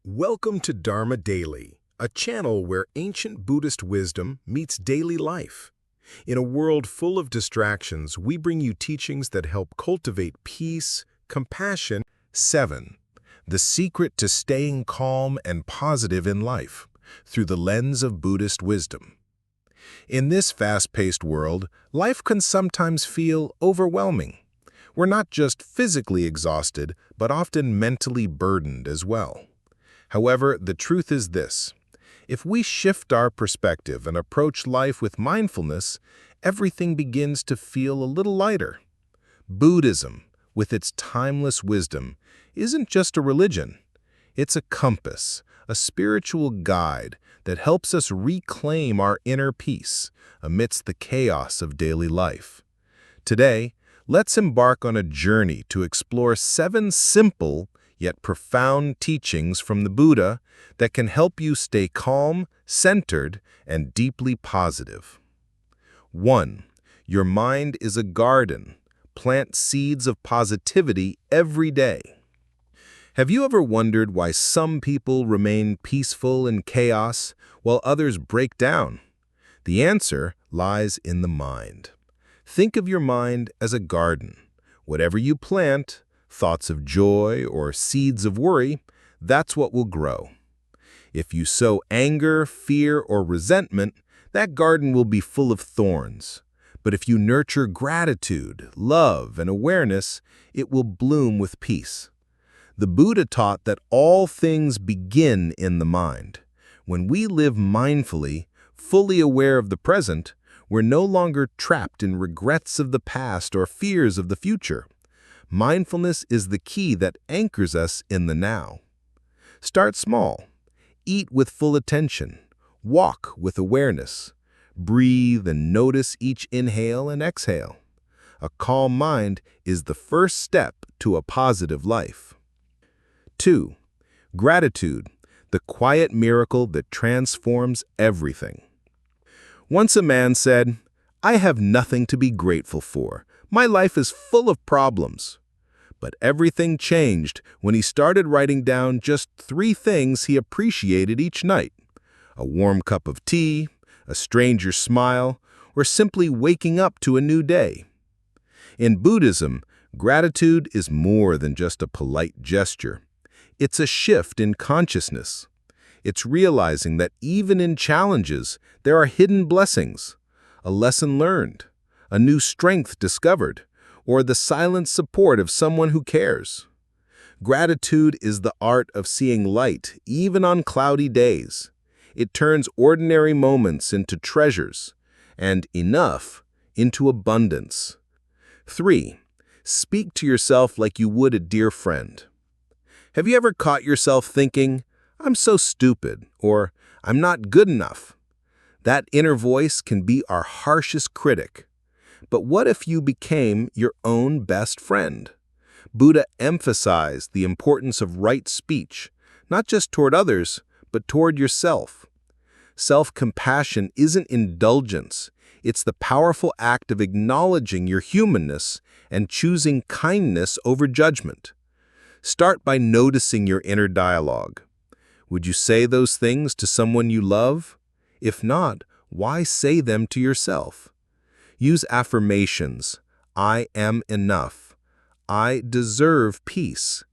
Welcome to Dharma Daily, a channel where ancient Buddhist wisdom meets daily life. In a world full of distractions, we bring you teachings that help cultivate peace, compassion. 7. The secret to staying calm and positive in life, through the lens of Buddhist wisdom. In this fast-paced world, life can sometimes feel overwhelming. We're not just physically exhausted, but often mentally burdened as well. However, the truth is this: if we shift our perspective and approach life with mindfulness, everything begins to feel a little lighter. Buddhism, with its timeless wisdom, isn't just a religion. It's a compass, a spiritual guide that helps us reclaim our inner peace amidst the chaos of daily life. Today, let's embark on a journey to explore 7 simple yet profound teachings from the Buddha that can help you stay calm, centered, and deeply positive. 1. Your mind is a garden. Plant seeds of positivity every day. Have you ever wondered why some people remain peaceful in chaos while others break down? The answer lies in the mind. Think of your mind as a garden. Whatever you plant, thoughts of joy or seeds of worry, that's what will grow. If you sow anger, fear, or resentment, that garden will be full of thorns. But if you nurture gratitude, love, and awareness, it will bloom with peace. The Buddha taught that all things begin in the mind. When we live mindfully, fully aware of the present, we're no longer trapped in regrets of the past or fears of the future. Mindfulness is the key that anchors us in the now. Start small. Eat with full attention. Walk with awareness. Breathe and notice each inhale and exhale. A calm mind is the first step to a positive life. 2. Gratitude, the quiet miracle that transforms everything. Once a man said, "I have nothing to be grateful for. My life is full of problems." But everything changed when he started writing down just 3 things he appreciated each night: a warm cup of tea, a stranger's smile, or simply waking up to a new day. In Buddhism, gratitude is more than just a polite gesture. It's a shift in consciousness. It's realizing that even in challenges, there are hidden blessings, a lesson learned, a new strength discovered, or the silent support of someone who cares. Gratitude is the art of seeing light even on cloudy days. It turns ordinary moments into treasures, and enough into abundance. 3. Speak to yourself like you would a dear friend. Have you ever caught yourself thinking, "I'm so stupid," or "I'm not good enough"? That inner voice can be our harshest critic. But what if you became your own best friend? Buddha emphasized the importance of right speech, not just toward others, but toward yourself. Self-compassion isn't indulgence. It's the powerful act of acknowledging your humanness and choosing kindness over judgment. Start by noticing your inner dialogue. Would you say those things to someone you love? If not, why say them to yourself? Use affirmations. I am enough. I deserve peace.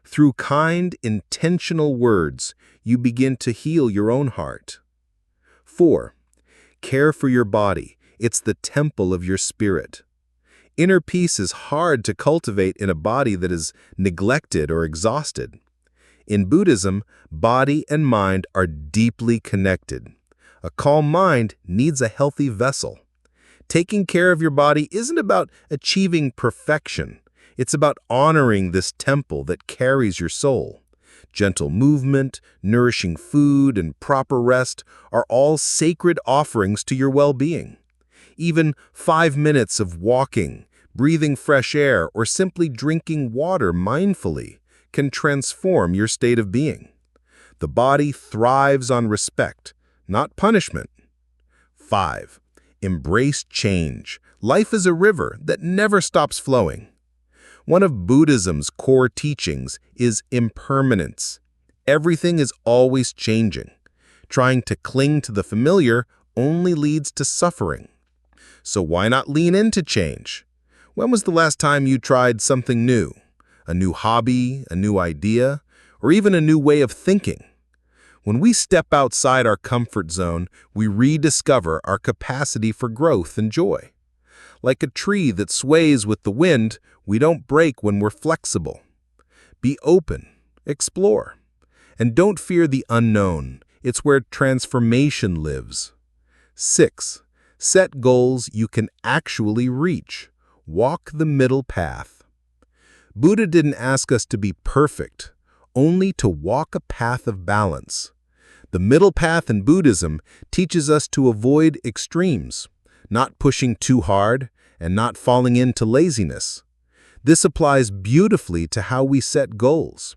Through kind, intentional words, you begin to heal your own heart. 4. Care for your body. It's the temple of your spirit. Inner peace is hard to cultivate in a body that is neglected or exhausted. In Buddhism, body and mind are deeply connected. A calm mind needs a healthy vessel. Taking care of your body isn't about achieving perfection. It's about honoring this temple that carries your soul. Gentle movement, nourishing food, and proper rest are all sacred offerings to your well-being. Even 5 minutes of walking, breathing fresh air, or simply drinking water mindfully can transform your state of being. The body thrives on respect, not punishment. 5. Embrace change. Life is a river that never stops flowing. One of Buddhism's core teachings is impermanence. Everything is always changing. Trying to cling to the familiar only leads to suffering. So why not lean into change? When was the last time you tried something new? A new hobby, a new idea, or even a new way of thinking? When we step outside our comfort zone, we rediscover our capacity for growth and joy. Like a tree that sways with the wind, we don't break when we're flexible. Be open, explore, and don't fear the unknown. It's where transformation lives. 6. Set goals you can actually reach. Walk the middle path. Buddha didn't ask us to be perfect, only to walk a path of balance. The middle path in Buddhism teaches us to avoid extremes, not pushing too hard and not falling into laziness. This applies beautifully to how we set goals.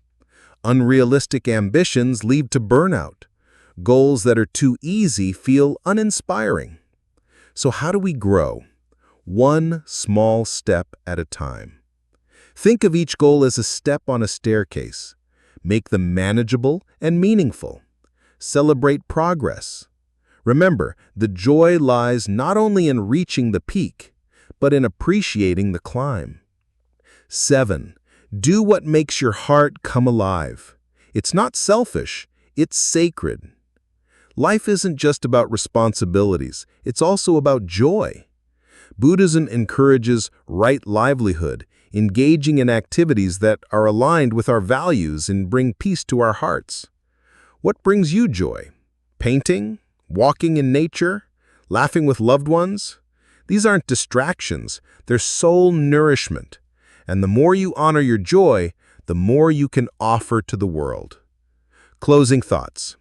Unrealistic ambitions lead to burnout. Goals that are too easy feel uninspiring. So how do we grow? One small step at a time. Think of each goal as a step on a staircase. Make them manageable and meaningful. Celebrate progress. Remember, the joy lies not only in reaching the peak, but in appreciating the climb. 7. Do what makes your heart come alive. It's not selfish, it's sacred. Life isn't just about responsibilities, it's also about joy. Buddhism encourages right livelihood, engaging in activities that are aligned with our values and bring peace to our hearts. What brings you joy? Painting? Walking in nature? Laughing with loved ones? These aren't distractions, they're soul nourishment. And the more you honor your joy, the more you can offer to the world. Closing thoughts.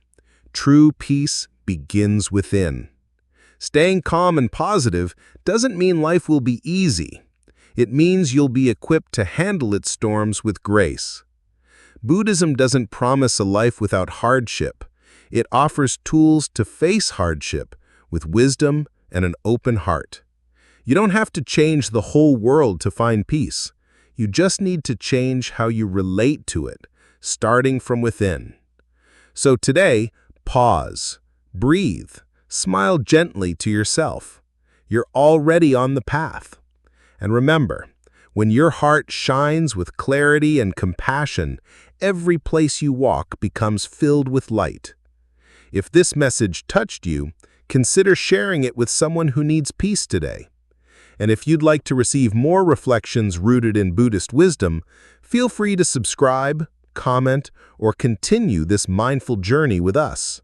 True peace begins within. Staying calm and positive doesn't mean life will be easy. It means you'll be equipped to handle its storms with grace. Buddhism doesn't promise a life without hardship. It offers tools to face hardship with wisdom and an open heart. You don't have to change the whole world to find peace. You just need to change how you relate to it, starting from within. So today, pause, breathe, smile gently to yourself. You're already on the path. And remember, when your heart shines with clarity and compassion, every place you walk becomes filled with light. If this message touched you, consider sharing it with someone who needs peace today. And if you'd like to receive more reflections rooted in Buddhist wisdom, feel free to subscribe, comment, or continue this mindful journey with us.